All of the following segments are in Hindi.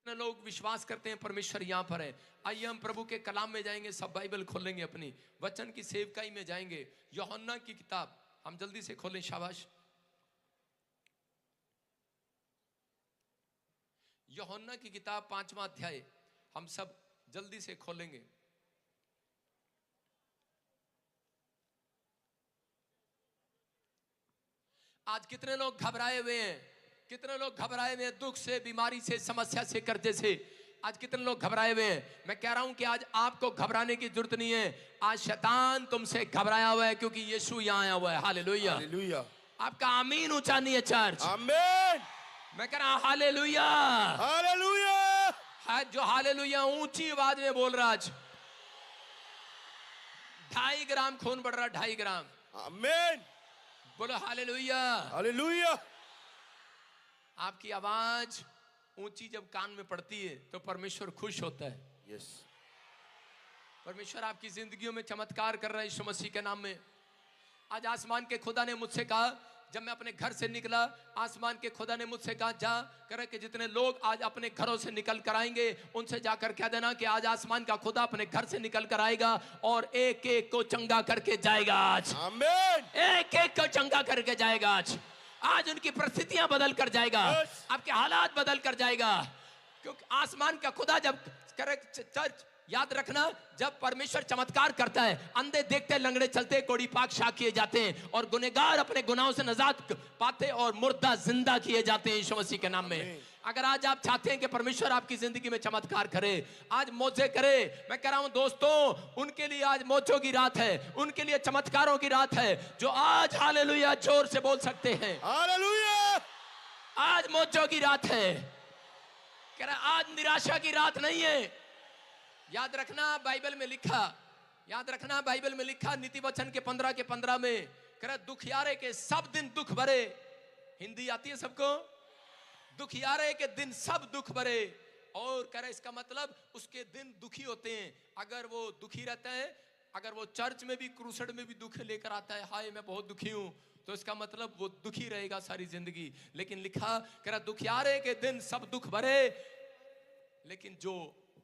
कितने लोग विश्वास करते हैं परमेश्वर यहाँ पर है। आइए हम प्रभु के कलाम में जाएंगे, सब बाइबल खोलेंगे, अपनी वचन की सेवकाई में जाएंगे। यूहन्ना की किताब हम जल्दी से खोलें, शाबाश। यूहन्ना की किताब 5वां अध्याय हम सब जल्दी से खोलेंगे। आज कितने लोग घबराए हुए हैं, कितने लोग घबराए हुए हैं दुख से, बीमारी से, समस्या से, कर्जे से। आज कितने लोग घबराए हुए हैं। मैं कह रहा हूं कि आज आपको घबराने की जरूरत नहीं है। आज शैतान तुमसे घबराया हुआ है क्योंकि यीशु यहां आया हुआ है। हालेलुया, हालेलुया, आपका आमीन ऊंचा नहीं है चर्च। आमीन। मैं कह रहा हूं हालेलुया, हालेलुया, जो हालेलुया ऊंची आवाज में बोल रहा। आज 2.5 ग्राम खून बढ़ रहा, 2.5 ग्राम। आमीन, बोलो हालेलुया। हालेलुया। आपकी आवाज ऊंची जब कान में पड़ती है तो परमेश्वर खुश होता है। यस, परमेश्वर आपकी जिंदगियों में चमत्कार कर रहा है यीशु मसीह के नाम में। आज आसमान के खुदा ने मुझसे कहा, जब मैं अपने घर से निकला, आसमान के खुदा ने मुझसे कहा, जा कर के जितने लोग आज अपने घरों से निकल कर आएंगे उनसे जाकर कह देना कि आज आसमान का खुदा अपने घर से निकल कर आएगा और एक एक को चंगा करके जाएगा। आज आमीन, एक एक को चंगा करके जाएगा। आज उनकी परिस्थितियां बदल कर जाएगा, आपके हालात बदल कर जाएगा। क्योंकि आसमान का खुदा जब करे, चर्च याद रखना, जब परमेश्वर चमत्कार करता है, अंधे देखते, लंगड़े चलते, कोढ़ी पाक शाक किए जाते हैं और गुनहगार अपने गुनाहों से नजात पाते और मुर्दा जिंदा किए जाते हैं यीशु मसीह के नाम में। अगर आज आप चाहते हैं कि परमेश्वर आपकी जिंदगी में चमत्कार करे, आज मौजे करे, मैं कह रहा हूं दोस्तों, उनके लिए आज मौजों की रात है, उनके लिए चमत्कारों की रात है, जो आज हालेलुया जोर से बोल सकते हैं। हालेलुया, आज मौजों की रात है। कह रहा आज निराशा की रात नहीं है। याद रखना बाइबल में लिखा, याद रखना बाइबल में लिखा, नीति वचन के 15 के 15 में कह रहा दुखियारे के सब दिन दुख भरे। हिंदी आती है सबको? दुखियारे के दिन सब दुख भरे। और कह रहा इसका मतलब उसके दिन दुखी होते हैं। अगर वो दुखी रहता है, अगर वो चर्च में भी, क्रूसेड में भी दुख लेकर आता है, हाय मैं बहुत दुखी हूं, तो इसका मतलब वो दुखी रहेगा सारी जिंदगी। लेकिन लिखा, कह रहा दुखियारे के दिन सब दुख भरे, लेकिन जो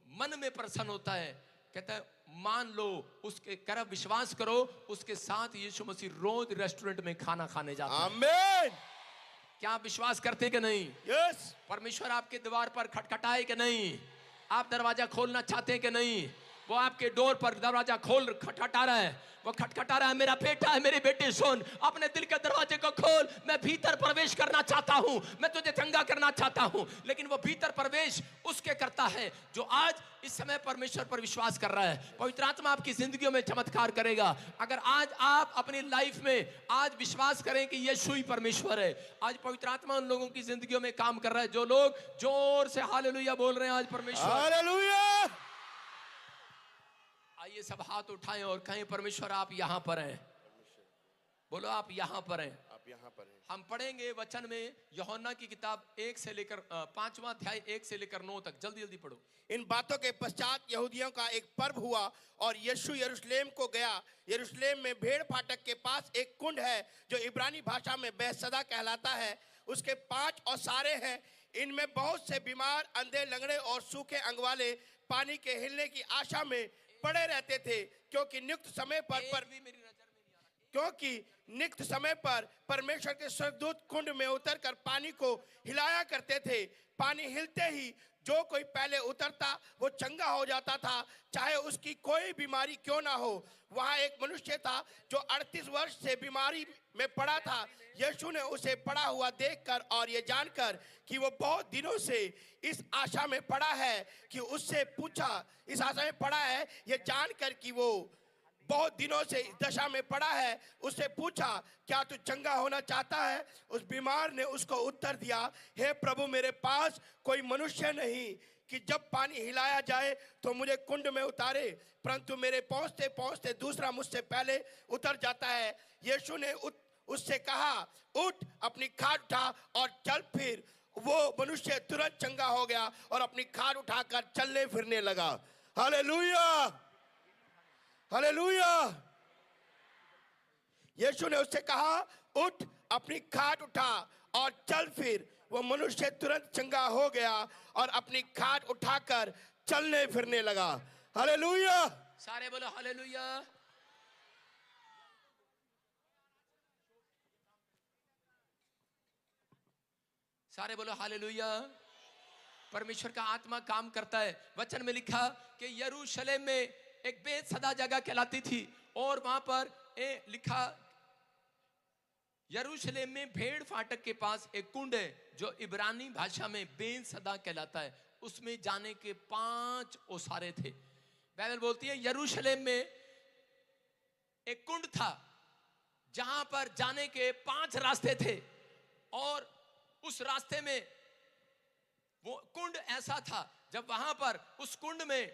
मन में प्रसन्न होता है, कहता है मान लो उसके, करा विश्वास करो, उसके साथ यीशु मसीह रोज रेस्टोरेंट में खाना खाने जाता है। आमीन। क्या आप विश्वास करते कि नहीं? यस। परमेश्वर आपके द्वार पर खटखटाए कि नहीं? आप दरवाजा खोलना चाहते हैं कि नहीं? वो आपके डोर पर दरवाजा खोल खटखटा रहा है, वो खटखटा रहा है, मेरा बेटा है, मेरी बेटी सुन, अपने दिल के दरवाजे को खोल, मैं भीतर प्रवेश करना चाहता हूं, मैं तुझे चंगा करना चाहता हूं। लेकिन वो भीतर प्रवेश उसके करता है जो आज इस समय परमेश्वर पर विश्वास कर रहा है। पवित्र आत्मा आपकी जिंदगियों में चमत्कार करेगा। अगर आज आप अपनी लाइफ में आज विश्वास करें कि यीशु ही परमेश्वर है, आज पवित्र आत्मा उन लोगों की जिंदगियों में काम कर रहा है जो लोग जोर से हालेलुया बोल रहे हैं आज परमेश्वर। हालेलुया। आइए सब हाथ उठाएं और कहें परमेश्वर आप यहां पर हैं। बोलो आप यहां पर हैं। आप यहाँ पर हैं। हम पढ़ेंगे वचन में यूहन्ना की किताब 1 से लेकर 5वां अध्याय 1 से लेकर 9 तक। जल्दी जल्दी पढ़ो। इन बातों के पश्चात यहूदियों का एक पर्व हुआ और यीशु यरूशलेम को गया। यरूशलेम में भेड़ फाटक के पास एक कुंड है जो इब्रानी भाषा में बेहसदा कहलाता है। उसके 5 औसारे हैं। इनमें बहुत से बीमार, अंधे, लंगड़े और सूखे अंग वाले पानी के हिलने की आशा में पड़े रहते थे, क्योंकि नियुक्त समय पर परमेश्वर के स्वर्गदूत कुंड में उतरकर पानी को हिलाया करते थे। पानी हिलते ही जो कोई पहले उतरता वो चंगा हो जाता था, चाहे उसकी कोई बीमारी क्यों ना हो। वहां एक मनुष्य था जो 38 वर्ष से बीमारी में पड़ा था। यीशु ने उसे पड़ा हुआ देखकर और ये जानकर कि वो बहुत दिनों से इस आशा में पड़ा है कि उससे पूछा, इस आशा में पड़ा है, ये जानकर कि वो बहुत दिनों से इस दशा में पड़ा है, उससे पूछा, क्या तू चंगा होना चाहता है? उस बीमार ने उसको उत्तर दिया, हे प्रभु, मेरे पास कोई मनुष्य नहीं कि जब पानी हिलाया जाए तो मुझे कुंड में उतारे, परंतु मेरे पहुंचते पहुंचते दूसरा मुझसे पहले उतर जाता है। यीशु ने उससे कहा, उठ, अपनी खाट उठा और चल फिर। वो मनुष्य तुरंत चंगा हो गया और अपनी खाट उठाकर चलने फिरने लगा। Hallelujah, hallelujah. यीशु ने उससे कहा, उठ, अपनी खाट उठा और चल फिर। वो मनुष्य तुरंत चंगा हो गया और अपनी खाट उठाकर चलने फिरने लगा। हालेलुया। सारे बोलो हालेलुया। सारे बोलो हालेलुया। परमेश्वर का आत्मा काम करता है। वचन में लिखा कि यरूशलेम में एक बेसदा जगह कहलाती थी और वहां पर लिखा यरूशलेम में भेड़ फाटक के पास एक कुंड है जो इब्रानी भाषा में बेसदा कहलाता है। उसमें जाने के 5 ओसारे थे। बाइबल बोलती है यरूशलेम में एक कुंड था जहां पर जाने के 5 रास्ते थे और उस रास्ते में वो कुंड ऐसा था जब वहां पर उस कुंड में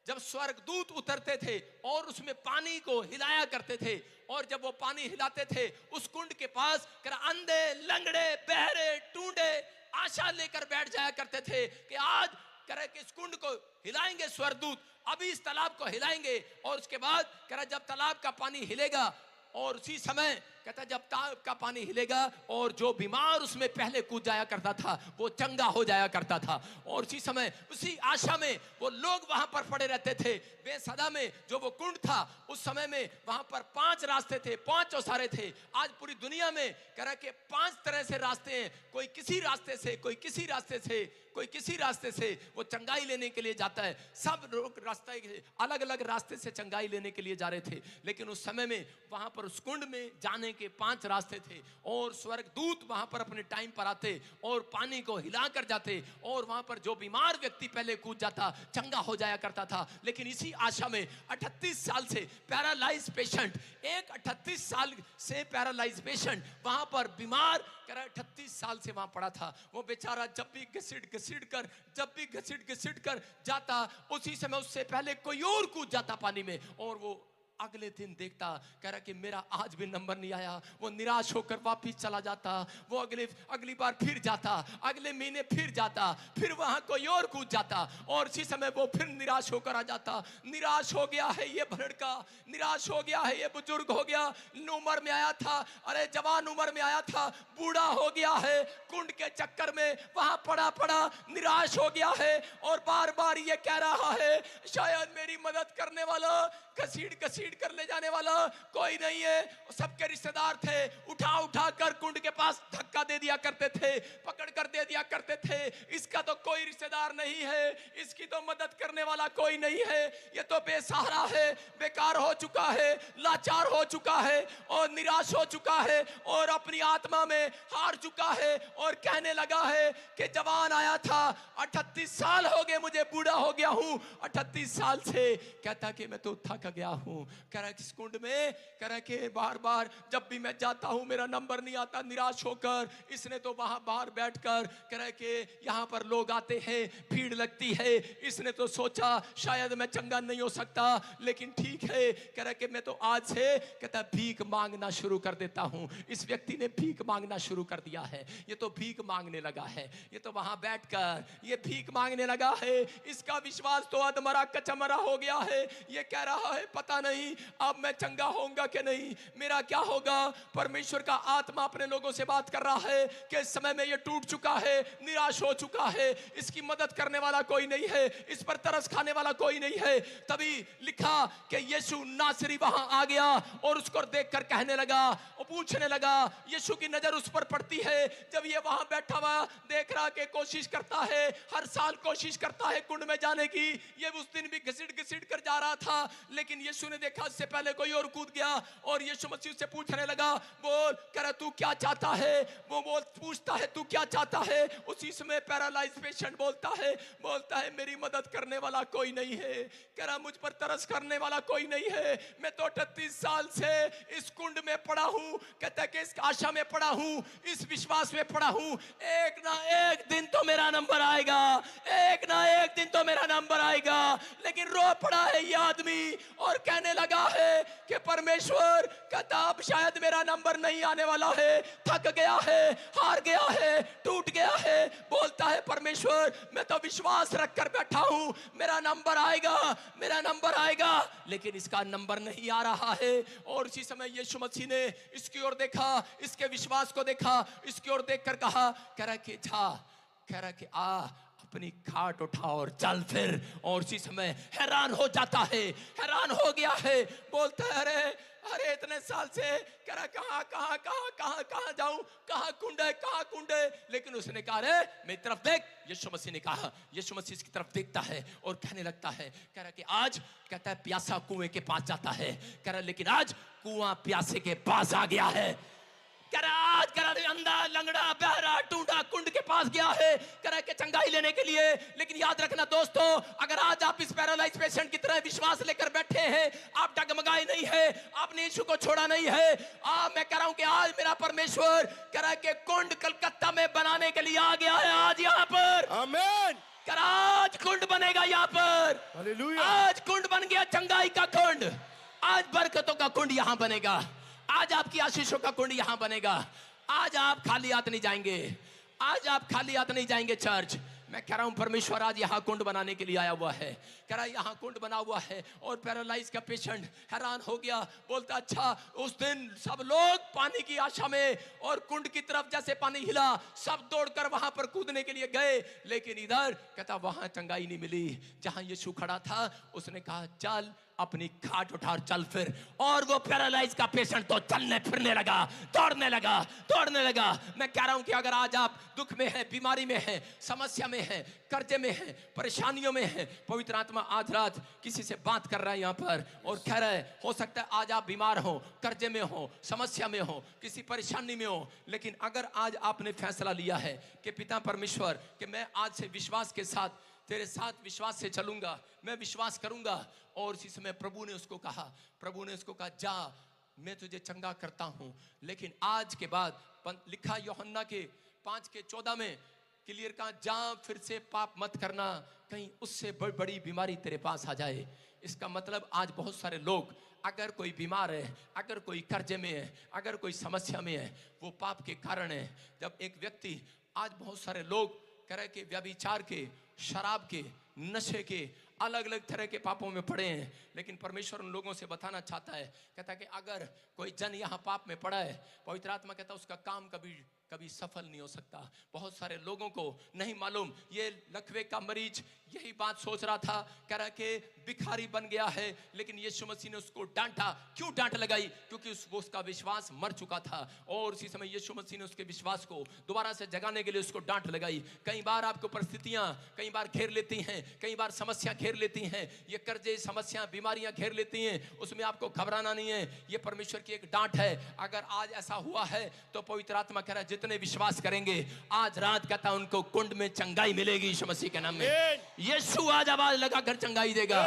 जब स्वर्गदूत उतरते थे और उसमें पानी को हिलाया करते थे और जब वो पानी हिलाते थे उस कुंड के पास अंधे लंगड़े बहरे टूंडे आशा लेकर बैठ जाया करते थे कि आज कि इस कुंड को हिलाएंगे स्वर्गदूत, अभी इस तालाब को हिलाएंगे और उसके बाद जब तालाब का पानी हिलेगा और उसी समय कहता जब तालाब का पानी हिलेगा और जो बीमार उसमें पहले कूद जाया करता था वो चंगा हो जाया करता था। और उसी समय उसी आशा में वो लोग वहां पर पड़े रहते थे। बेसदा में जो वो कुंड था उस समय में वहां पर 5 रास्ते थे, 5 ओसारे थे। आज पूरी दुनिया में कह रहा कि 5 तरह से रास्ते हैं। कोई किसी रास्ते से, कोई किसी रास्ते से, कोई किसी रास्ते से वो चंगाई लेने के लिए जाता है। सब लोग रास्ते अलग अलग रास्ते से चंगाई लेने के लिए जा रहे थे। लेकिन उस समय में वहां पर उस कुंड में जाने के 5 रास्ते थे और स्वर्गदूत वहां पर अपने टाइम पर आते और पानी को हिला कर जाते और वहां पर जो बीमार व्यक्ति पहले कूद जाता चंगा हो जाया करता था। लेकिन इसी आशा में 38 साल से पैरालाइज पेशेंट, एक 38 साल से पैरालाइज पेशेंट वहां पर बीमार 38 साल से वहां पड़ा था। वो बेचारा जब भी घसीट कर जाता उसी समय उससे पहले कोई और कूद जाता पानी में और वो अगले दिन देखता कह रहा कि मेरा आज भी नंबर नहीं आया। वो निराश होकर वापिस चला जाता। वो अगली बार फिर जाता, अगले महीने फिर जाता, फिर वहां कोई और कूद जाता और इसी समय वो फिर निराश होकर आ जाता। निराश हो गया है ये लड़का, निराश हो गया है ये बुजुर्ग, हो गया उम्र में आया था, अरे जवान उम्र में आया था, बूढ़ा हो गया है, कुंड के चक्कर में वहां पड़ा निराश हो गया है और बार बार ये कह रहा है शायद मेरी मदद करने वाला, घसीट कर ले जाने वाला कोई नहीं है। सबके रिश्तेदार थे, उठा कर कुंड के पास धक्का दे दिया करते थे, पकड़ कर दे दिया करते थे। इसका तो कोई रिश्तेदार नहीं है, इसकी तो मदद करने वाला कोई नहीं है, ये तो बेसहारा है, बेकार हो चुका है, लाचार हो चुका है और निराश हो चुका है और अपनी आत्मा में हार चुका है और कहने लगा है कि जवान आया था, 38 साल हो गए मुझे, बूढ़ा हो गया हूं 38 साल से। कहता कि मैं तो थक गया हूं। कह रहा इस कुंड में कह रहा कि बार जब भी मैं जाता हूं मेरा नंबर नहीं आता, निराश होकर इसने तो वहां बाहर बैठकर कह रहा कि यहां पर लोग आते हैं, भीड़ लगती है, इसने तो सोचा शायद मैं चंगा नहीं हो सकता, लेकिन ठीक है कह रहा कि मैं तो आज से कहता भीख मांगना शुरू कर देता हूं। इस व्यक्ति ने भीख मांगना शुरू कर दिया है। ये तो भीख मांगने लगा है, ये तो वहां बैठकर ये भीख मांगने लगा है। इसका विश्वास तो अधमरा कचमरा हो गया है। ये कह रहा है पता नहीं अब मैं चंगा होऊंगा कि नहीं, मेरा क्या होगा। परमेश्वर का आत्मा अपने लोगों से बात कर रहा है कि इस समय में ये टूट चुका है, निराश हो चुका है, इसकी मदद करने वाला कोई नहीं है, इस पर तरस खाने वाला कोई नहीं है। तभी लिखा कि यीशु नासरी वहां आ गया और उसको देखकर कहने लगा और पूछने लगा, यीशु की नजर उस पर पड़ती है जब ये वहां बैठा हुआ देख रहा कि कोशिश करता है, हर साल कोशिश करता है कुंड में जाने की। ये उस दिन भी घसीट कर जा रहा था, लेकिन यीशु ने देखा इससे पहले कोई और कूद गया और यीशु मसीह से पूछने लगा, बोल कह रहा तू क्या चाहता है। वो पूछता है तू क्या चाहता है। उसी समय पैरालाइज पेशेंट बोलता है मेरी मदद करने वाला कोई नहीं है, कह रहा मुझ पर तरस करने वाला कोई नहीं है। मैं तो 38 साल से इस कुंड में पड़ा हूं, कहता है कि इस आशा में पड़ा हूं, इस विश्वास में पड़ा हूं, एक ना एक दिन तो मेरा नंबर आएगा, एक ना एक दिन तो मेरा नंबर आएगा। लेकिन रो पड़ा है ये आदमी और कहने लगा है कि परमेश्वर कहता अब शायद मेरा नंबर नहीं आने वाला है, थक गया है, हार गया है, टूट गया है। बोलता है परमेश्वर मैं तो विश्वास रख कर बैठा हूं, मेरा नंबर आएगा, मेरा नंबर आएगा, लेकिन इसका नंबर नहीं आ रहा है। और उसी समय यीशु मसीह ने इसकी ओर देखा, इसके विश्वास को देखा, इसकी ओर देखकर कहा, कह रहा कि जा, कह रहा कि आ अपनी खाट उठा और चल फिर। और उसी समय हैरान हो जाता है, हैरान हो गया है, बोलता है अरे अरे इतने साल से कह रहा कहां कहां कहां कहां कहां जाऊं, कहां कुंड है, कहां कुंड है। लेकिन उसने कहा अरे मेरी तरफ देख। यीशु मसीह ने कहा, यीशु मसीह इसकी तरफ देखता है और कहने लगता है, कह रहा कि आज कहता है प्यासा कुएं के पास जाता है, कह रहा लेकिन आज कुआं प्यासे के पास आ गया है। कह रहा आज कह रहा अंधा लंगड़ा बहरा टूटा कुंड के पास गया है, कह रहा कि चंगाई लेने के लिए। लेकिन याद रखना दोस्तों, अगर आज आप इस पैरालाइज पेशेंट की तरह विश्वास लेकर बैठे हैं, आप डगमगाए नहीं है, आपने यीशु को छोड़ा नहीं है। मैं कह रहा हूं कि आज मेरा परमेश्वर कह रहा है कि कुंड कलकत्ता में बनाने के लिए आ गया है आज यहाँ पर। आमीन। कह रहा आज कुंड बनेगा यहाँ पर, हालेलुया। आज कुंड बन गया, चंगाई का कुंड, आज बरकतों का कुंड यहाँ बनेगा, आज आपकी आशीषों का कुंड यहां बनेगा। आज आप खाली हाथ नहीं जाएंगे, आज आप खाली हाथ नहीं जाएंगे चर्च। मैं कह रहा हूं परमेश्वर आज यहां कुंड बनाने के लिए आया हुआ है। कह रहा यहां कुंड बना हुआ है। और पैरालाइज का पेशेंट हैरान हो गया, बोलता अच्छा उस दिन सब लोग पानी की आशा में और कुंड की तरफ जैसे पानी हिला सब दौड़कर वहां पर कूदने के लिए गए, लेकिन इधर कहता वहां चंगाई नहीं मिली। जहां यीशु खड़ा था उसने कहा चल अपनी खाट उठा चल फिर। और वो पैरालाइज का पेशेंट तो चलने फिरने लगा, दौड़ने लगा, दौड़ने लगा। मैं कह रहा हूं कि अगर आज आप दुख में हैं, बीमारी में हैं, समस्या में हैं, कर्जे में हैं, परेशानियों में हैं, पवित्र आत्मा आज रात किसी से बात कर रहा है यहाँ पर और कह रहा है हो सकता है आज आप बीमार हो, कर्जे में हो, समस्या में हो, किसी परेशानी में हो, लेकिन अगर आज आपने फैसला लिया है कि पिता परमेश्वर कि मैं आज से विश्वास के साथ तेरे साथ विश्वास से चलूंगा, मैं विश्वास करूंगा। और इसी समय प्रभु ने उसको कहा, प्रभु ने उसको कहा जा मैं तुझे चंगा करता हूं। लेकिन आज के बाद लिखा यूहन्ना के 5:14 में क्लियर कहा जा फिर से पाप मत करना, कहीं उससे बड़ी बीमारी तेरे पास आ जाए। इसका मतलब आज बहुत सारे लोग, अगर कोई बीमार है, अगर कोई कर्जे में है, अगर कोई समस्या में है, वो पाप के कारण है। जब एक व्यक्ति, आज बहुत सारे लोग कह रहे कि व्यभिचार के, शराब के, नशे के, अलग अलग तरह के पापों में पड़े हैं, लेकिन परमेश्वर उन लोगों से बताना चाहता है, कहता है कि अगर कोई जन यहाँ पाप में पड़ा है, पवित्र आत्मा कहता है उसका काम कभी सफल नहीं हो सकता। बहुत सारे लोगों को नहीं मालूम, ये लकवे का मरीज यही बात सोच रहा था, कह रहा कि भिखारी बन गया है, लेकिन यीशु मसीह ने उसको डांटा। क्यों डांट लगाई? क्योंकि उसका विश्वास मर चुका था। और उसी समय यीशु मसीह ने उसके विश्वास को दोबारा से जगाने के लिए उसको डांट लगाई। कई बार आपको परिस्थितियां कई बार घेर लेती हैं, कई बार समस्या घेर लेती हैं, ये कर्जे, समस्या, बीमारियां घेर लेती हैं, उसमें आपको घबराना नहीं है, ये परमेश्वर की एक डांट है। अगर आज ऐसा हुआ है तो पवित्र आत्मा कह रहा है जितने विश्वास करेंगे आज रात कहता उनको कुंड में चंगाई मिलेगी यीशु मसीह के नाम में। यीशु आज आवाज लगाकर चंगाई देगा।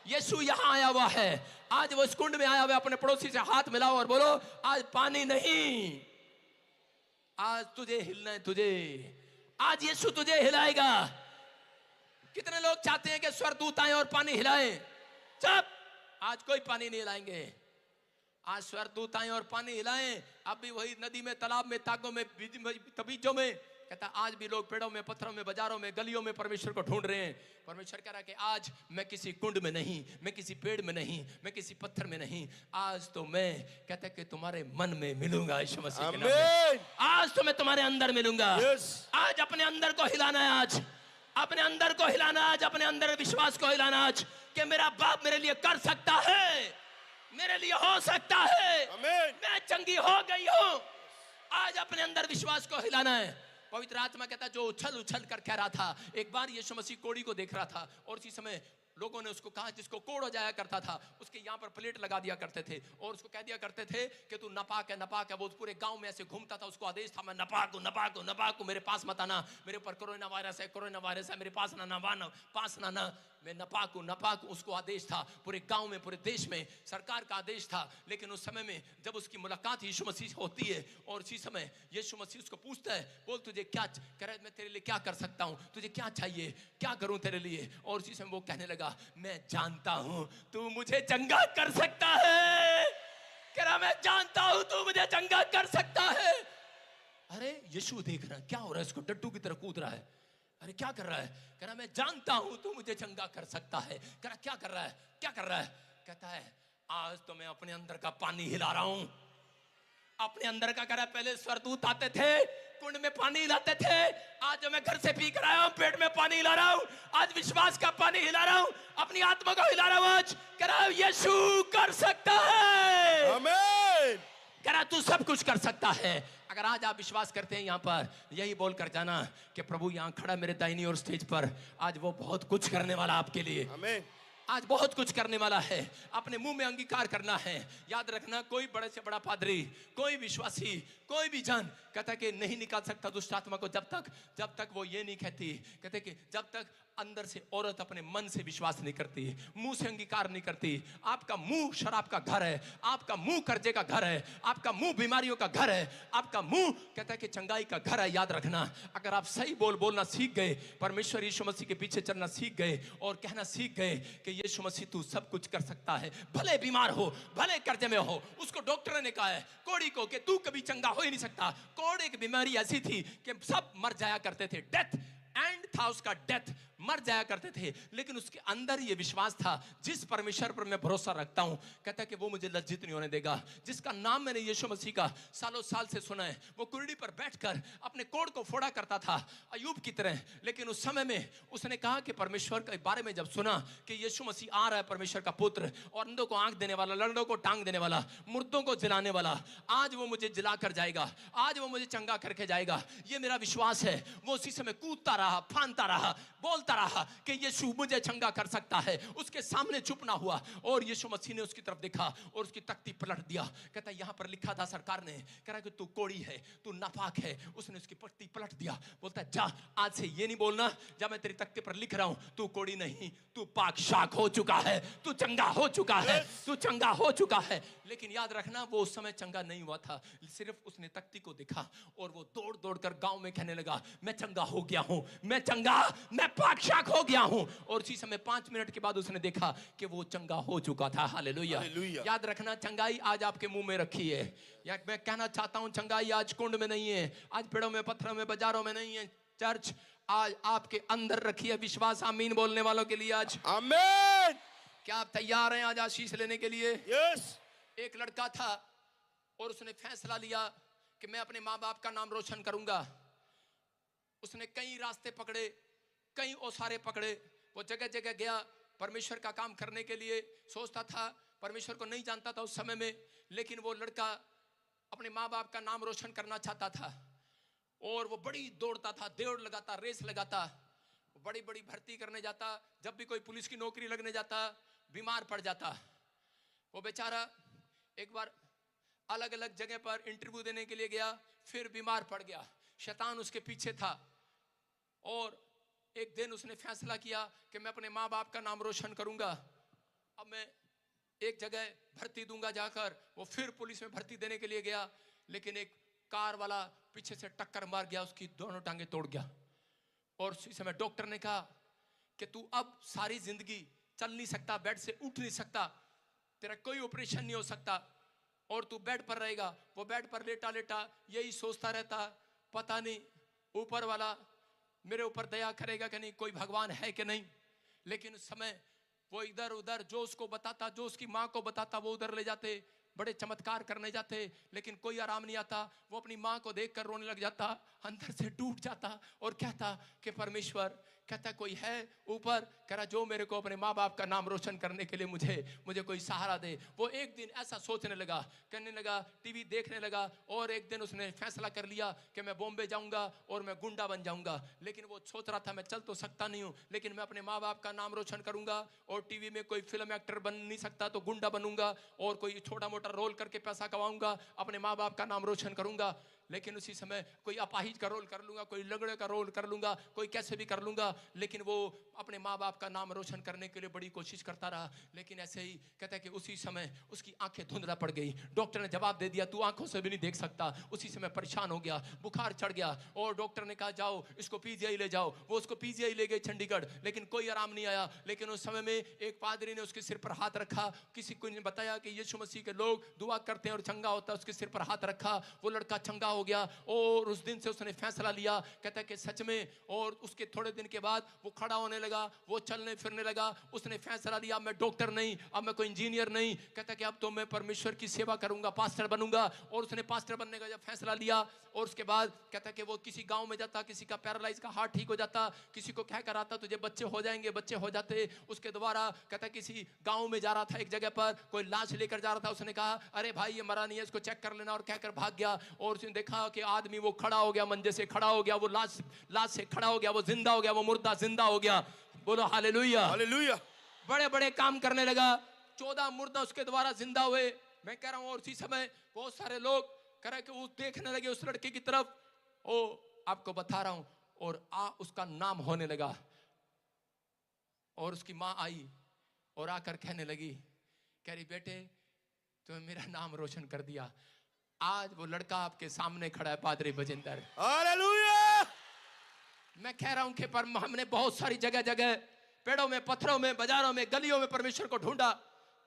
यीशु यहाँ आया हुआ है, आज वो इस कुंड में आया हुआ है। अपने पड़ोसी से हाथ मिलाओ और बोलो आज पानी नहीं, आज तुझे हिलना है, तुझे आज यीशु तुझे हिलाएगा। कितने लोग चाहते हैं कि स्वर्गदूत आए और पानी हिलाएं? चुप, आज कोई पानी नहीं हिलाएंगे। आज स्वर्गदूत आए और पानी हिलाएं, अब भी वही नदी में, तालाब में, ताकों में, तबीजों में। कहता आज भी लोग पेड़ों में, पत्थरों में, बाजारों में, गलियों में परमेश्वर को ढूंढ रहे हैं। परमेश्वर कह रहा है कि आज मैं किसी कुंड में नहीं, मैं किसी पेड़ में नहीं, मैं किसी पत्थर में नहीं, आज तो मैं कहता है कि तुम्हारे मन में मिलूंगा यीशु मसीह के नाम में। आज तो मैं तुम्हारे अंदर मिलूंगा। आज अपने अंदर को हिलाना है, आज अपने अंदर को हिलाना, आज अपने अंदर विश्वास को हिलाना, आज कि मेरा बाप मेरे लिए कर सकता है, मेरे लिए हो सकता है, मैं चंगी हो गई हूं। आज अपने अंदर विश्वास को हिलाना है। पवित्र आत्मा कहता जो उछल उछल कर कह रहा था, एक बार यीशु मसीह कोड़ी को देख रहा था और उसी समय लोगों ने उसको कहा, जिसको कोड़ हो जाया करता था उसके यहाँ पर प्लेट लगा दिया करते थे और उसको कह दिया करते थे कि तू नापाक है। वो पूरे गांव में ऐसे घूमता था, उसको आदेश था, मैं नापाक हूं, मेरे पास मत आना, मेरे ऊपर कोरोना वायरस है, मेरे पास ना, मैं नापाक हूं। उसको आदेश था पूरे गांव में, पूरे देश में, सरकार का आदेश था। लेकिन उस समय में जब उसकी मुलाकात यीशु मसीह होती है और उसी समय यीशु मसीह उसको पूछता है, बोल तुझे क्या, कह रहा है मैं तेरे लिए क्या कर सकता हूं, तुझे क्या चाहिए, क्या करूं तेरे लिए। और उसी समय वो कहने लगा, मैं जानता हूं तू मुझे चंगा कर सकता है। कह रहा मैं जानता हूं तू मुझे चंगा कर सकता है। अरे यीशु देख रहा है क्या हो रहा है, इसको डड्डू की तरह कूद रहा है। अरे क्या कर रहा है? कह रहा मैं जानता हूं तू मुझे चंगा कर सकता है। कह रहा क्या कर रहा है, क्या कर रहा है? कहता है आज तो मैं अपने अंदर का पानी हिला रहा हूं। अपने अंदर का, कह रहा पहले स्वर्गदूत आते थे कुंड में पानी हिलाते थे, आज जो मैं घर से पी कर आया हूं पेट में पानी हिला रहा हूं, आज विश्वास का पानी हिला रहा हूं, अपनी आत्मा को हिला रहा हूं। आज कह रहा यीशु कर सकता है। आमीन। कह रहा तू सब कुछ कर सकता है। अगर आज आप विश्वास करते हैं यहाँ पर यही बोल कर जाना कि प्रभु यहाँ खड़ा मेरे दाहिनी ओर स्टेज पर, आज वो बहुत कुछ करने वाला आपके लिए। आमीन। आज बहुत कुछ करने वाला है। अपने मुंह में अंगीकार करना है। याद रखना, कोई बड़े से बड़ा पादरी, कोई विश्वासी, कोई भी जन कहता है कि नहीं निकाल सकता दुष्ट आत्मा को जब तक वो ये नहीं कहती, कहते कि जब तक अंदर से औरत अपने मन से विश्वास नहीं करती, मुंह से अंगीकार नहीं करती। आपका मुंह शराब का घर है, आपका मुंह कर्जे का घर है, आपका मुंह बीमारियों का घर है, आपका मुंह कहता है कि चंगाई का घर है। याद रखना, अगर आप सही बोलना सीख गए, परमेश्वर यीशु मसीह के पीछे चलना सीख गए और कहना सीख गए कि यीशु मसीह तू सब कुछ कर सकता है, भले बीमार हो, भले कर्जे में हो। उसको डॉक्टर ने कहा है कोड़ी को कि तू कभी चंगा हो ही नहीं सकता। कोड़ी की बीमारी ऐसी थी कि सब मर जाया करते थे, डेथ एंड था उसका, डेथ, मर जाया करते थे। लेकिन उसके अंदर ये विश्वास था, जिस परमेश्वर पर मैं भरोसा रखता हूं, कहता है कि वो मुझे लज्जित नहीं होने देगा। जिसका नाम मैंने यीशु मसीह का सालों साल से सुना है, वो कुर्सी पर बैठकर अपने कोड़ को फोड़ा करता था अयूब की तरह। लेकिन उस समय में उसने कहा कि परमेश्वर के बारे में जब सुना कि यीशु मसीह आ रहा है, परमेश्वर का पुत्र, और अंधों को आंख देने वाला, लंगड़ों को टांग देने वाला, मुर्दों को जिलाने वाला, आज वो मुझे जिला कर जाएगा, आज वो मुझे चंगा करके जाएगा, ये मेरा विश्वास है। वो उसी समय कूदता रहा, फांदता रहा, बोलता रहा कि यीशु मुझे चंगा कर सकता है। उसके सामने चुप ना हुआ और यीशु मसीह ने उसकी तरफ देखा और उसकी तख्ती पलट दिया। कहता है यहाँ पर लिखा था सरकार ने, कह रहा कि तू कोड़ी है, तू नापाक है। उसने उसकी पट्टी पलट दिया, बोलता है जा आज से ये नहीं बोलना, जब मैं तेरी तख्ती पर लिख रहा हूं तू कोड़ी नहीं, तू पाक शाक हो चुका है, तू चंगा हो चुका है, तू चंगा हो चुका है। लेकिन याद रखना, वो उस समय चंगा नहीं हुआ था, सिर्फ उसने तख्ती को देखा और वो दौड़ दौड़ कर गांव में कहने लगा मैं चंगा हो गया हूं, मैं चंगा, मैं पाक शाक हो गया हूं। और उसी समय 5 मिनट के बाद उसने देखा कि वो चंगा हो चुका था। हालेलुया। याद रखना, चंगाई आज आपके मुंह में रखी है। या मैं कहना चाहता हूं, चंगाई आज कुंड में नहीं है, आज पेड़ों में, पत्थरों में, बाजारों में नहीं है। चर्च आज आपके अंदर रखी है। विश्वास आमीन बोलने वालों के लिए आज आमीन। क्या आप तैयार हैं आज आशीष लेने के लिए? यस। एक लड़का था और उसने फैसला लिया कि मैं अपने माँ बाप का नाम रोशन करूंगा। उसने कई रास्ते पकड़े, कई औसारे पकड़े, वो जगह जगह गया परमेश्वर का काम करने के लिए। सोचता था, परमेश्वर को नहीं जानता था उस समय में, लेकिन वो लड़का अपने माँ बाप का नाम रोशन करना चाहता था और वो बड़ी दौड़ता था, दौड़ लगाता, रेस लगाता, बड़ी बड़ी भर्ती करने जाता। जब भी कोई पुलिस की नौकरी लगने जाता बीमार पड़ जाता। वो बेचारा एक बार अलग अलग जगह पर इंटरव्यू देने के लिए गया, फिर बीमार पड़ गया। शैतान उसके पीछे था और एक दिन उसने फैसला किया कि मैं अपने माँ बाप का नाम रोशन करूंगा। अब मैं एक जगह भर्ती दूंगा जाकर। वो फिर पुलिस में भर्ती देने के लिए गया, लेकिन एक कार वाला पीछे से टक्कर मार गया, उसकी दोनों टांगे तोड़ गया। और उसी समय डॉक्टर ने कहा कि तू अब सारी जिंदगी चल नहीं सकता, बेड से उठ नहीं सकता, तेरा कोई ऑपरेशन नहीं हो सकता और तू बेड पर रहेगा। वो बेड पर लेटा लेटा यही सोचता रहता, पता नहीं ऊपर वाला मेरे ऊपर दया करेगा कि नहीं, कोई भगवान है कि नहीं। लेकिन उस समय वो इधर उधर जो उसको बताता, जो उसकी माँ को बताता, वो उधर ले जाते, बड़े चमत्कार करने जाते, लेकिन कोई आराम नहीं आता। वो अपनी माँ को देखकर रोने लग जाता, अंदर से टूट जाता और कहता कि परमेश्वर कहता कोई है ऊपर, कह रहा जो मेरे को अपने माँ बाप का नाम रोशन करने के लिए मुझे कोई सहारा दे। वो एक दिन ऐसा सोचने लगा, कहने लगा, टीवी देखने लगा, और एक दिन उसने फैसला कर लिया कि मैं बॉम्बे जाऊंगा और मैं गुंडा बन जाऊंगा। लेकिन वो सोच रहा था मैं चल तो सकता नहीं हूँ, लेकिन मैं अपने माँ बाप का नाम रोशन करूंगा, और टीवी में कोई फिल्म एक्टर बन नहीं सकता तो गुंडा बनूंगा, और कोई छोटा मोटा रोल करके पैसा कमाऊंगा, अपने माँ बाप का नाम रोशन करूंगा। लेकिन उसी समय कोई अपाहिज का रोल कर लूंगा, कोई लंगड़े का रोल कर लूंगा, कोई कैसे भी कर लूंगा। लेकिन वो अपने माँ बाप का नाम रोशन करने के लिए बड़ी कोशिश करता रहा। लेकिन ऐसे ही कहता है कि उसी समय उसकी आंखें धुंधला पड़ गई। डॉक्टर ने जवाब दे दिया तू आंखों से भी नहीं देख सकता। उसी समय परेशान हो गया, बुखार चढ़ गया, और डॉक्टर ने कहा जाओ इसको पीजीआई ले जाओ। वो उसको पीजीआई ले गए चंडीगढ़, लेकिन कोई आराम नहीं आया। लेकिन उस समय में एक पादरी ने उसके सिर पर हाथ रखा। किसी को ने बताया कि यीशु मसीह के लोग दुआ करते हैं और चंगा होता है। उसके सिर पर हाथ रखा, वो लड़का चंगा हो गया, और उस दिन से उसने फैसला लिया, कहता है कि सच में। और उसके थोड़े दिन के बाद वो खड़ा होने लगा, वो चलने फिरने लगा। उसने फैसला लिया मैं डॉक्टर नहीं, अब मैं कोई इंजीनियर नहीं, कहता है कि अब तो मैं परमेश्वर की सेवा करूंगा, पास्टर बनूंगा। और उसने पास्टर बनने का जब फैसला लिया, और उसके बाद कहता है कि वो किसी गांव में जाता, किसी का पैरालाइज का हार्ट ठीक हो जाता, किसी को कह कर आता तुझे बच्चे हो जाएंगे, बच्चे हो जाते। उसके द्वारा कहता है किसी गांव में जा रहा था, एक जगह पर कोई लाश लेकर जा रहा था। उसने कहा अरे भाई ये मरा नहीं है, इसको चेक कर लेना, और कहकर भाग गया। और उसने देखा कि आदमी वो खड़ा हो गया, मंजे से खड़ा हो गया, वो लाश से खड़ा हो गया, वो जिंदा हो गया, वो मुर्दा जिंदा हो गया। बोलो हालेलुया, हालेलुया। बड़े बड़े काम करने लगा। 14 मुर्दा उसके द्वारा जिंदा हुए। मैं कह रहा हूं, और उसी समय बहुत सारे लोग कह रहे कि वो देखने लगे उस लड़के की तरफ। ओ आपको बता रहा हूं, और उसका नाम होने लगा। और उसकी माँ आई और आकर कहने लगी, कह रही बेटे तुम्हें मेरा नाम रोशन कर दिया। आज वो लड़का आपके सामने खड़ा है, पादरी बजिंदर। हालेलुया। मैं कह रहा हूं कि पर हमने बहुत सारी जगह जगह, पेड़ों में, पत्थरों में, बाजारों में, गलियों में परमेश्वर को ढूंढा।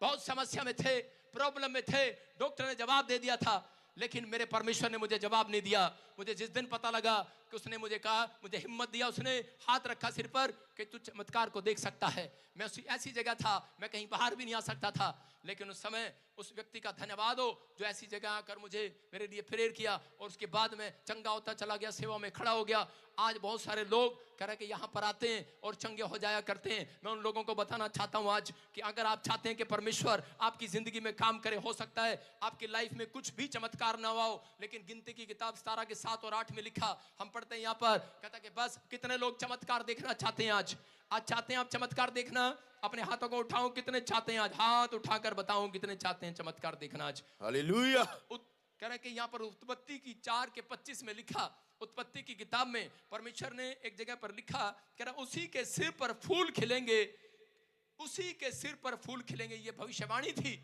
बहुत समस्या में थे, प्रॉब्लम में थे, डॉक्टर ने जवाब दे दिया था, लेकिन मेरे परमेश्वर ने मुझे जवाब नहीं दिया। मुझे जिस दिन पता लगा कि उसने मुझे कहा, मुझे हिम्मत दिया, उसने हाथ रखा सिर पर कि तू चमत्कार को देख सकता है। मैं उसी ऐसी जगह था, मैं कहीं बाहर भी नहीं आ सकता था। लेकिन उस समय उस व्यक्ति का धन्यवाद हो जो ऐसी जगह आकर मुझे मेरे लिए प्रेयर किया, और उसके बाद में चंगा होता चला गया, सेवा में खड़ा हो गया। आज बहुत सारे लोग कह रहे कि यहाँ पर आते हैं और चंगे हो जाया करते हैं। मैं उन लोगों को बताना चाहता हूँ आज कि अगर आप चाहते हैं कि परमेश्वर आपकी जिंदगी में काम करे, हो सकता है आपकी लाइफ में कुछ भी चमत्कार ना हुआ हो, लेकिन गिनती की किताब 17 के 7 और 8 में लिखा, हम पढ़ते हैं यहाँ पर, कहता कि बस कितने लोग चमत्कार देखना चाहते हैं। आज चाहते हैं आप चमत्कार देखना? अपने हाथों को उठाओ, कितने चाहते हैं आज? हाथ उठाकर बताओ कितने चाहते हैं चमत्कार देखना आज। हालेलुया। कह रहे कि यहाँ पर उत्पत्ति की 4:25 में लिखा, उत्पत्ति की किताब में परमेश्वर ने एक जगह पर लिखा, कह रहा उसी के सिर पर फूल खिलेंगे, उसी के सिर पर फूल खिलेंगे। ये भविष्यवाणी थी।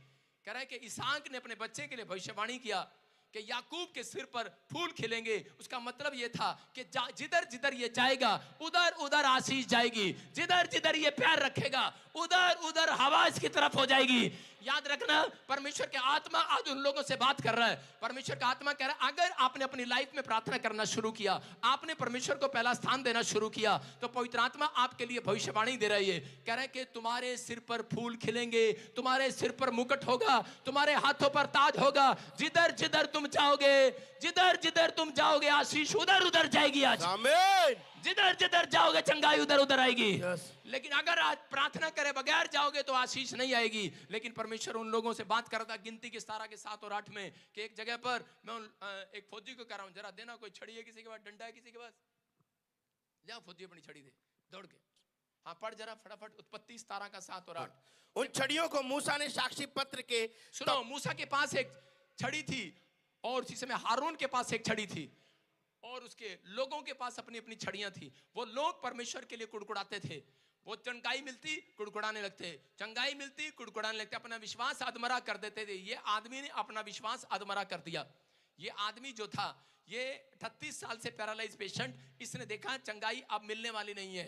कह रहा है कि इसहाक ने अपने बच्चे के लिए भविष्यवाणी किया कि याकूब के सिर पर फूल खिलेंगे। उसका मतलब ये था कि जिधर जिधर ये जाएगा उधर उधर आशीष जाएगी, जिधर जिधर ये प्यार रखेगा उधर उधर हवा इसकी तरफ हो जाएगी। याद रखना, परमेश्वर की आत्मा आज उन लोगों से बात कर रहा है। परमेश्वर का आत्मा कह रहा है अगर आपने अपनी लाइफ में प्रार्थना करना शुरू किया, आपने परमेश्वर को पहला स्थान देना शुरू किया, तो पवित्र आत्मा आपके लिए भविष्यवाणी दे रही है। कह रहे हैं कि तुम्हारे सिर पर फूल खिलेंगे, तुम्हारे सिर पर मुकुट होगा, तुम्हारे हाथों पर ताज होगा। जिधर जिधर तुम जाओगे, जिधर जिधर तुम जाओगे आशीष उधर उधर जाएगी। आज आमीन। जिधर जिधर जाओगे चंगाई उधर उधर आएगी। लेकिन अगर आज प्रार्थना करे बगैर जाओगे तो आशीष नहीं आएगी। लेकिन परमेश्वर उन लोगों से बात कर रहा था गिनती के 17 के 7 और 8 में कि एक जगह पर मैं एक फौजी को कह रहा हूं, जरा देना कोई छड़ी है किसी के पास, डंडा है किसी के पास, जा फौजी अपनी छड़ी दे दौड़ के। हाँ पढ़ जरा फटाफट उत्पत्ति 17 का 7 और 8। उन छड़ियों को मूसा ने साक्षी पत्र के, सुनो, मूसा के पास एक छड़ी थी और उसी समय हारून के पास एक छड़ी थी और उसके लोगों के पास अपनी अपनी छड़ियां थी। वो लोग परमेश्वर के लिए कुड़कुड़ाते थे। वो चंगाई मिलती कुड़कुड़ाने लगते, चंगाई मिलती कुड़कुड़ाने लगते, अपना विश्वास अधमरा कर देते थे। ये आदमी ने अपना विश्वास अधमरा कर दिया। ये आदमी जो था, ये 38 साल से पैरालाइज पेशेंट, इसने देखा चंगाई अब मिलने वाली नहीं है।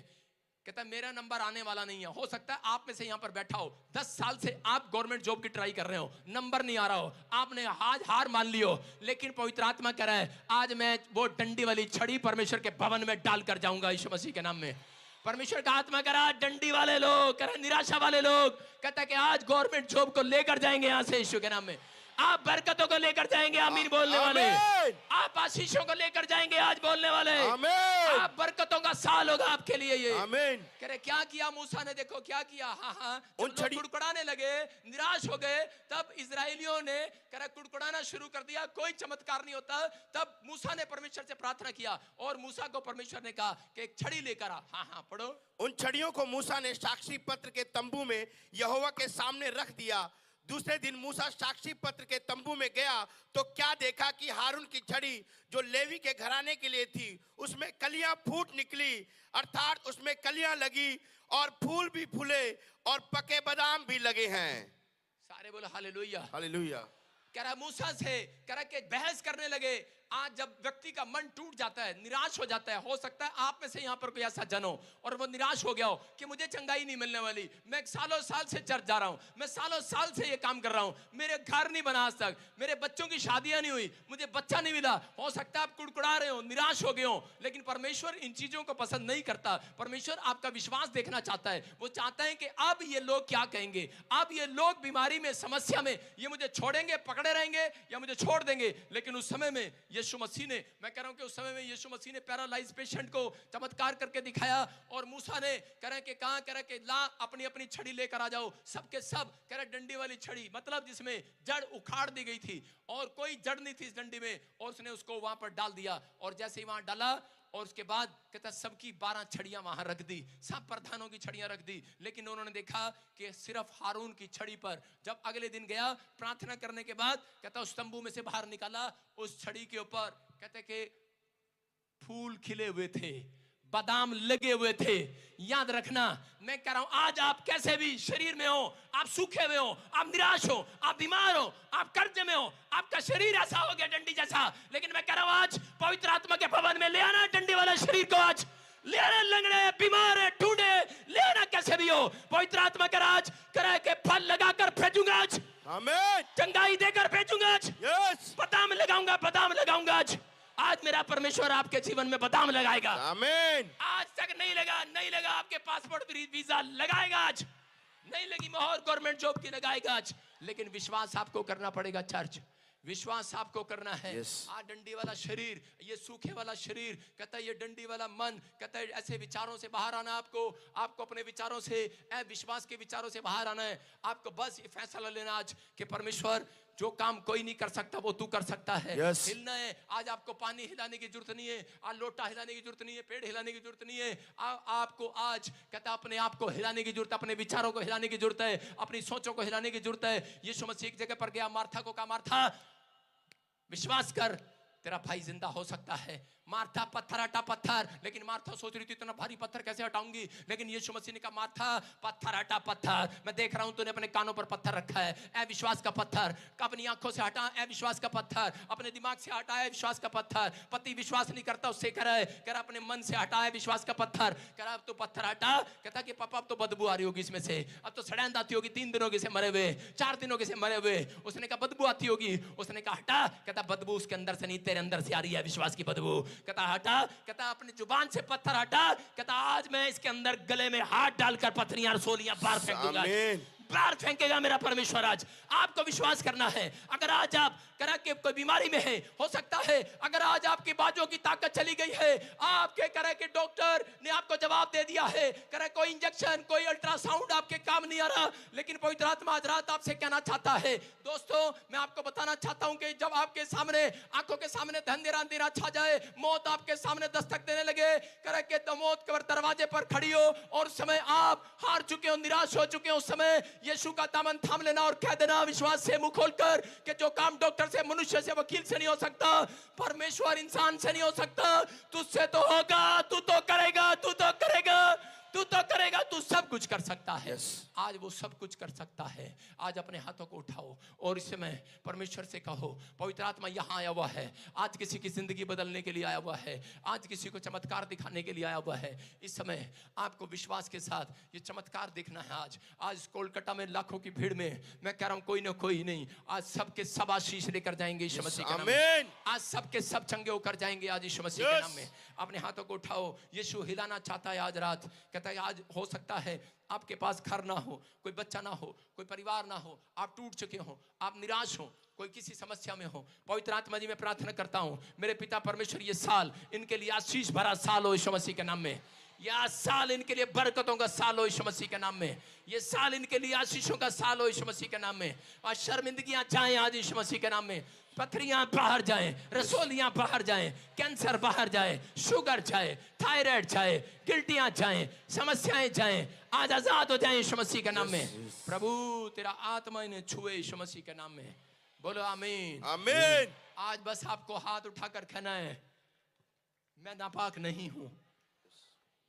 कहता मेरा नंबर आने वाला नहीं है। हो सकता है आप में से यहां पर बैठा हो, 10 साल से आप गवर्नमेंट जॉब की ट्राई कर रहे हो, नंबर नहीं आ रहा हो, आपने आज हार मान ली हो, लेकिन पवित्र आत्मा कह रहा है आज मैं वो डंडी वाली छड़ी परमेश्वर के भवन में डाल कर जाऊंगा यीशु मसीह के नाम में। परमेश्वर का आत्मा कह रहा है डंडी वाले लोग, कह रहा निराशा वाले लोग, कहता है कि आज गवर्नमेंट जॉब को लेकर जाएंगे यहां से यीशु के नाम में। आप बरकतों को लेकर जाएंगे, आमीन बोलने वाले। आमीन। आप आशीषों को लेकर जाएंगे, आज बोलने वाले। आमीन। आप बरकतों का साल होगा आपके लिए ये। आमीन। कह रहे क्या किया मूसा ने, देखो क्या किया। हाँ, जब उन लोग छड़ी- कुड़कुड़ाने लगे, निराश हो गए, तब इजरायलियों ने कह रहे कुड़कुड़ाना शुरू कर दिया। कोई चमत्कार नहीं होता। तब मूसा ने परमेश्वर से प्रार्थना किया और मूसा को परमेश्वर ने कहा कि एक छड़ी लेकर आ। हाँ, पढ़ो। उन छड़ियों को मूसा ने साक्षी पत्र के तंबू में यहोवा के सामने रख दिया। दूसरे दिन मूसा साक्षी पत्र के तंबू में गया तो क्या देखा कि हारून की छड़ी जो लेवी के घराने के लिए थी उसमें कलियां फूट निकली, अर्थात उसमें कलियां लगी और फूल भी फूले और पके बादाम भी लगे हैं। सारे बोलो हालेलुया। हालेलुया। कह रहा मूसा से कह रहा कि बहस करने लगे। आज जब व्यक्ति का मन टूट जाता है, निराश हो जाता है, हो सकता है आप में से यहाँ पर कोई ऐसा जन हो और वो निराश हो गया हो कि मुझे चंगाई नहीं मिलने वाली, मैं सालों साल से चर्च जा रहा हूँ, मैं सालों साल से ये काम कर रहा हूँ, मेरे घर नहीं बना आज तक, मेरे बच्चों की शादियां नहीं हुई, मुझे बच्चा नहीं मिला। हो सकता है आप कुड़कुड़ा रहे हो, निराश हो गए हो, लेकिन परमेश्वर इन चीजों को पसंद नहीं करता। परमेश्वर आपका विश्वास देखना चाहता है। वो चाहता है कि अब ये लोग क्या कहेंगे, अब ये लोग बीमारी में, समस्या में, ये मुझे छोड़ेंगे, पकड़े रहेंगे या मुझे छोड़ देंगे। लेकिन उस समय में यीशु मसीह ने, मैं कह रहा हूं कि उस समय में यीशु मसीह ने पैरालाइज पेशेंट को चमत्कार करके दिखाया। और मूसा ने कह रहे कि कहां, कह रहे कि ला अपनी अपनी छड़ी लेकर आ जाओ। सबके सब कह रहे डंडी वाली छड़ी, मतलब जिसमें जड़ उखाड़ दी गई थी और कोई जड़ नहीं थी इस डंडी में, और उसने उसको वहां पर डाल दिया। और जैसे ही वहां डाला और उसके बाद कहता सबकी 12 छड़ियां वहां रख दी, सब प्रधानों की छड़ियां रख दी। लेकिन उन्होंने देखा कि सिर्फ हारून की छड़ी पर, जब अगले दिन गया प्रार्थना करने के बाद, कहता उस तंबू में से बाहर निकाला, उस छड़ी के ऊपर कहते कि फूल खिले हुए थे, बादाम लगे हुए थे। याद रखना, मैं कह रहा हूं आज आप कैसे भी शरीर में हो, आप सूखे हुए हो, आप निराश हो, आप बीमार हो, आप कर्ज में हो, आपका शरीर ऐसा हो गया डंडी जैसा, लेकिन मैं कह रहा हूं आज पवित्र आत्मा के भवन में ले आना डंडी वाला शरीर को। आज ले आना, लंगड़े, बीमार, ढूंढे, ले आना कैसे भी हो। पवित्र आत्मा का राज करे के फल लगाकर भेजूंगा आज, आमीन। चंगाई देकर भेजूंगा आज, यस। बादाम लगाऊंगा, बादाम लगाऊंगा आज। आज मेरा परमेश्वर आपके जीवन में बादाम लगाएगा। आमीन। आज तक नहीं लगा, नहीं लगा, आपके पासपोर्ट वीजा लगाएगा आज। नहीं लगी मोहर गवर्नमेंट जॉब की, लगाएगा आज। लेकिन विश्वास आपको करना पड़ेगा चर्च, विश्वास आपको करना है। आज डंडी वाला शरीर, ये सूखे वाला शरीर, कहता है ये डंडी वाला मन, कहता है ऐसे विचारों से बाहर आना। आपको अपने विचारों से, विश्वास के विचारों से बाहर आना है। आपको बस ये फैसला लेना आज कि परमेश्वर जो काम कोई नहीं कर सकता वो तू कर सकता है। हिलना है आज। आपको पानी हिलाने की जरूरत नहीं है, आज लोटा हिलाने की जरूरत नहीं है, पेड़ हिलाने की जरूरत नहीं है। आपको आज कहता अपने आप को हिलाने की जरूरत है, अपने विचारों को हिलाने की जरूरत है, अपनी सोचों को हिलाने की जरूरत है। यीशु मसीह एक जगह पर गया, मार्था को कहा मार्था विश्वास कर, तेरा भाई जिंदा हो सकता है। मार्था पत्थर हटा पत्थर, लेकिन मार्था सोच रही थी इतना भारी पत्थर कैसे हटाऊंगी। लेकिन यीशु मसीह ने कहा मार्था पत्थर हटा पत्थर, मैं देख रहा हूं तूने अपने कानों पर पत्थर रखा है, ए विश्वास का पत्थर। अपनी आंखों से हटा, ए विश्वास का पत्थर। अपने दिमाग से हटा, है विश्वास का पत्थर। पति विश्वास नहीं करता, उससे कह रहा अपने मन से हटा, है विश्वास का पत्थर। कह रहा अब तो पत्थर हटा। कहता कि पापा अब तो बदबू आ रही होगी इसमें से, अब तो सड़ैंद आती होगी, 3 दिनों के से मरे हुए, 4 दिनों के से मरे हुए। उसने कहा बदबू आती होगी, उसने कहा हटा। कहता बदबू उसके अंदर से नहीं, तेरे अंदर से आ रही है विश्वास की बदबू। कहता हटा। कहता अपनी जुबान से पत्थर हटा। कहता आज मैं इसके अंदर गले में हाथ डालकर पत्थरियां रसोलियां बाहर फेंक दूंगा, बाहर फेंकेगा मेरा परमेश्वर। आज आपको विश्वास करना है। अगर आज आप करा के कोई बीमारी में है, हो सकता है अगर आज आपकी बाजू की ताकत चली गई है, आपके करा के डॉक्टर ने आपको जवाब दे दिया है, करा कोई इंजेक्शन, कोई अल्ट्रासाउंड आपके काम नहीं आ रहा, लेकिन पवित्र आत्मा आज रात आपसे कहना चाहता है। दोस्तों मैं आपको बताना चाहता हूं कि जब आपके सामने, आंखों के सामने अंधेरा छा जाए, मौत आपके सामने दस्तक देने लगे, करा के तो मौत के दरवाजे पर खड़ी हो और उस समय आप हार चुके हो, निराश हो चुके हो, उस समय यीशु का दामन थाम लेना और कह देना विश्वास से मुंह खोलकर कि जो काम डॉक्टर से, मनुष्य से, वकील से नहीं हो सकता, परमेश्वर इंसान से नहीं हो सकता, तुझसे तो होगा, तू तो करेगा, तू तो करेगा, तू तो करेगा, तू सब कुछ कर सकता है। आज वो सब कुछ कर सकता है। आज अपने हाथों को उठाओ और इस समय परमेश्वर से कहो पवित्र आत्मा यहाँ आया हुआ है, आज किसी की जिंदगी बदलने के लिए आया हुआ है, आज किसी को चमत्कार दिखाने के लिए आया हुआ है। इस समय आपको विश्वास के साथ ये चमत्कार देखना है। आज कोलकाता में लाखों की भीड़ में मैं कह रहा हूं कोई ना कोई नहीं, आज सबके सब आशीष लेकर जाएंगे यीशु मसीह के नाम में। आज सबके सब चंगे होकर जाएंगे आज यीशु मसीह के नाम में। अपने हाथों को उठाओ, यीशु हिलाना चाहता है आज रात। कहता है आज हो सकता है आपके पास घर ना हो, कोई बच्चा ना हो, कोई परिवार ना हो, आप टूट चुके हो, आप निराश हो, कोई किसी समस्या में हो। पवित्र आत्मा जी मैं प्रार्थना करता हूं मेरे पिता परमेश्वर ये साल इनके लिए आशीष भरा साल हो यीशु मसीह के नाम में। यह साल इनके लिए बरकतों का साल हो यीशु मसीह के नाम में। ये साल इनके लिए आशीषों का साल हो यीशु मसीह के नाम में। और शर्मिंदगियां जाएं आज यीशु मसीह के नाम में। पथरियां बाहर जाएं, रसोलियां बाहर जाएं, कैंसर बाहर जाए, शुगर जाए, थायराइड जाए, गिल्टियां जाएं, समस्याएं जाएं, आज आजाद हो जाएं यीशु मसीह के नाम में। प्रभु तेरा आत्मा इन्हें छुए यीशु मसीह के नाम में। बोलो आमीन आमीन। आज बस आपको हाथ उठाकर कहना है मैं नापाक नहीं हूं,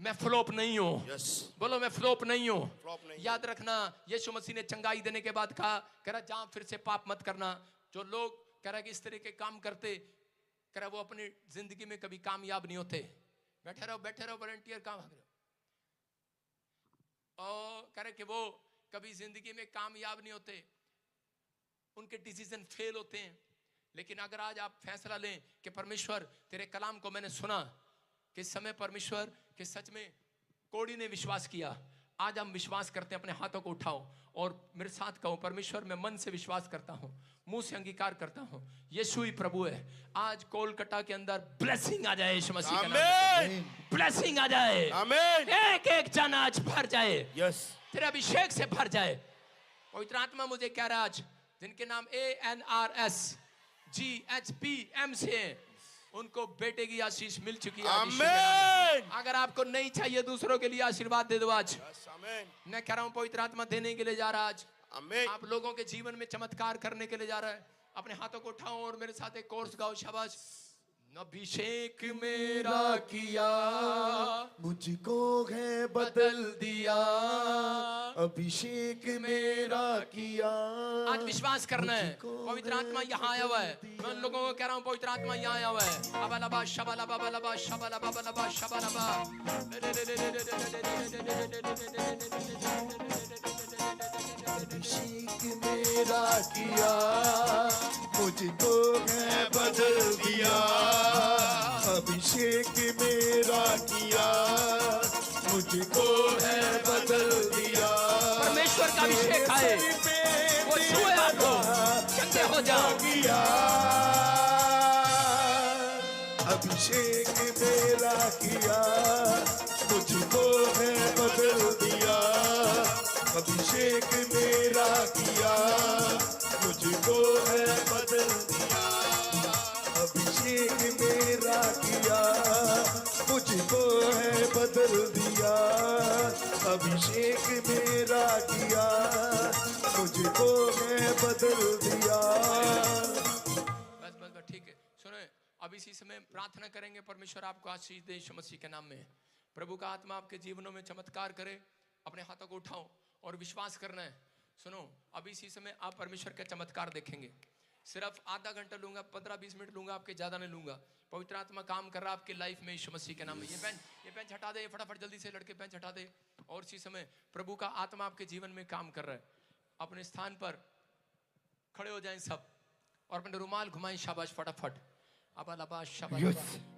मैं फ्लॉप नहीं हूं। यस, बोलो मैं फ्लॉप नहीं हूं। फ्लॉप नहीं। याद रखना यीशु मसीह ने चंगाई देने के बाद कह रहा जहां फिर से पाप मत करना। जो लोग कह रहा कि इस तरह के काम करते कह रहा वो अपनी जिंदगी में कभी कामयाब नहीं होते। बैठे रहो वॉलंटियर काम भाग रहे हो। और कह रहे कि वो कभी जिंदगी में कामयाब नहीं होते, उनके डिसीजन फेल होते हैं। लेकिन अगर आज आप फैसला लें कि परमेश्वर तेरे कलाम को मैंने सुना कि समय परमेश्वर के सच में कोड़ी ने विश्वास किया, आज हम विश्वास करते हैं। अपने हाथों को उठाओ और मेरे साथ कहो परमेश्वर मैं मन से विश्वास करता हूं, मुंह से अंगीकार करता हूं यीशु ही प्रभु है। आज कोलकाता के अंदर ब्लेसिंग आ जाए यीशु मसीह के नाम में। ब्लेसिंग आ जाए, आमीन। एक एक जन आज भर जाए, यस, तेरे अभिषेक से भर जाए। पवित्र आत्मा मुझे कह रहा आज जिनके नाम ANRSGHPM से हैं, उनको बेटे की आशीष मिल चुकी है। आमीन। अगर आपको नहीं चाहिए दूसरों के लिए आशीर्वाद दे दो आज। यस, आमीन, मैं कह रहा हूं पवित्र आत्मा देने के लिए जा रहा है आज। आमीन। आप लोगों के जीवन में चमत्कार करने के लिए जा रहा है। अपने हाथों को उठाओ और मेरे साथ एक कोर्स गाओ। शाबाश। अभिषेक मेरा किया मुझको है बदल दिया, अभिषेक मेरा किया। आज विश्वास करना है पवित्र आत्मा यहाँ आया हुआ है। मैं उन लोगों को कह रहा हूँ पवित्र आत्मा यहाँ आया हुआ है। अबलबा शबलबा बलबा शबलबा बलबा शबलबा। अभिषेक मेरा किया मुझको है बदल दिया, अभिषेक मेरा किया मुझको है बदल दिया। परमेश्वर का अभिषेक आए, वो छुए आपको, चंगे हो जाओ। अभिषेक मेरा किया मुझको है बदल दिया, अभिषेक मेरा किया मुझको है बदल दिया, अभिषेक मेरा किया मुझको है बदल दिया, अभिषेक मेरा किया मुझको है बदल दिया। बस ठीक है। सुनो अब इसी समय प्रार्थना करेंगे परमेश्वर आपको आशीष दे यीशु मसीह के नाम में। प्रभु का आत्मा आपके जीवनों में चमत्कार करे। अपने हाथों को उठाओ और विश्वास करना है। सुनो अब इसी समय आप परमेश्वर का चमत्कार देखेंगे। सिर्फ आधा घंटा लूंगा, 15-20 मिनट लूंगा, आपके ज्यादा नहीं लूंगा। पवित्र आत्मा काम कर रहा है आपके लाइफ में यीशु मसीह के नाम में। ये पेन हटा दे फटाफट, जल्दी से लड़के पेन हटा दे। और इसी समय प्रभु का आत्मा आपके जीवन में काम कर रहा है। अपने स्थान पर खड़े हो जाएं सब और अपने रुमाल घुमाएं। शाबाश फटाफट।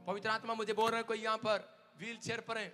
पवित्र आत्मा मुझे बोल रहा है कोई यहाँ पर व्हील चेयर पर है,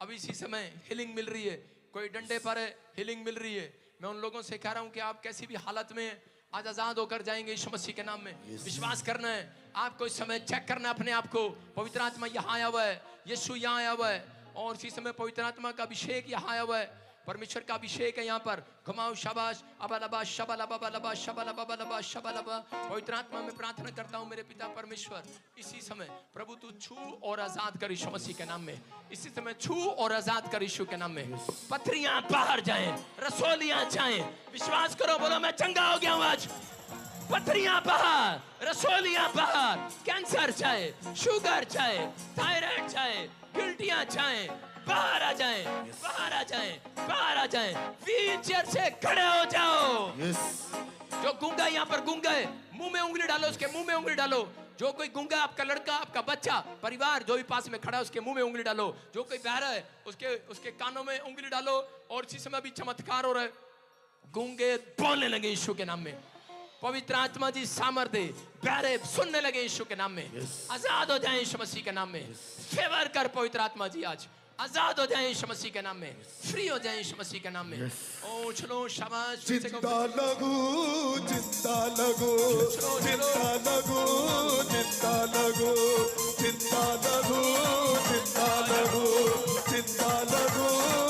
अभी इसी समय हीलिंग मिल रही है। कोई डंडे पर है, हीलिंग मिल रही है। मैं उन लोगों से कह रहा हूं कि आप कैसी भी हालत में आज आजाद होकर जाएंगे यीशु मसीह के नाम में। विश्वास करना है आपको। इस समय चेक करना है अपने आप को। पवित्र आत्मा यहाँ आया हुआ है, यीशु यहाँ आया हुआ है और इसी समय पवित्र आत्मा का अभिषेक यहाँ आया हुआ है। परमेश्वर का अभिषेक है यहाँ पर। घुमाओ शाबाश। अबलबा शबलबा बलबा शबलबा बलबा शबलबा। पवित्र आत्मा में प्रार्थना करता हूँ मेरे पिता परमेश्वर, इसी समय प्रभु तू छू और आजाद कर यीशु मसीह के नाम में। इसी समय छू और आजाद कर यीशु के नाम में। पथरियां बाहर जाएं, रसोलियां जाएं। विश्वास करो, बोलो मैं चंगा हो गया हूँ आज। पथरियां बाहर, रसोलियां बाहर, कैंसर जाए, शुगर जाए, थायराइड जाए, गिल्टियां जाए, बाहर आ जाएं, बाहर आ जाएं, बाहर आ जाएं। व्हील चेयर से खड़े हो जाओ। जो गूंगा यहाँ पर गूंगा है, मुंह में उंगली डालो, उसके मुंह में उंगली डालो। जो कोई गूंगा, आपका लड़का, आपका बच्चा, परिवार जो भी पास में खड़ा है उसके मुंह में उंगली डालो। जो कोई बहरा है उसके कानों में उंगली डालो। और इसी समय भी चमत्कार हो रहा है। गूंगे बोलने लगे यीशु के नाम में। पवित्र आत्मा जी सामर्थ्य, बहरे सुनने लगे यीशु के नाम में। आजाद हो जाए यीशु मसीह के नाम में। फेवर कर पवित्र आत्मा जी आज आजाद हो जाएं यीशु मसीह के नाम में, फ्री हो जाएं यीशु मसीह के नाम में। ओ चलो शाबाश, फिर से जिंदा लगो, जिंदा लगो, जिंदा लगो, जिंदा लगो, जिंदा लगो, जिंदा लगो, जिंदा लगो।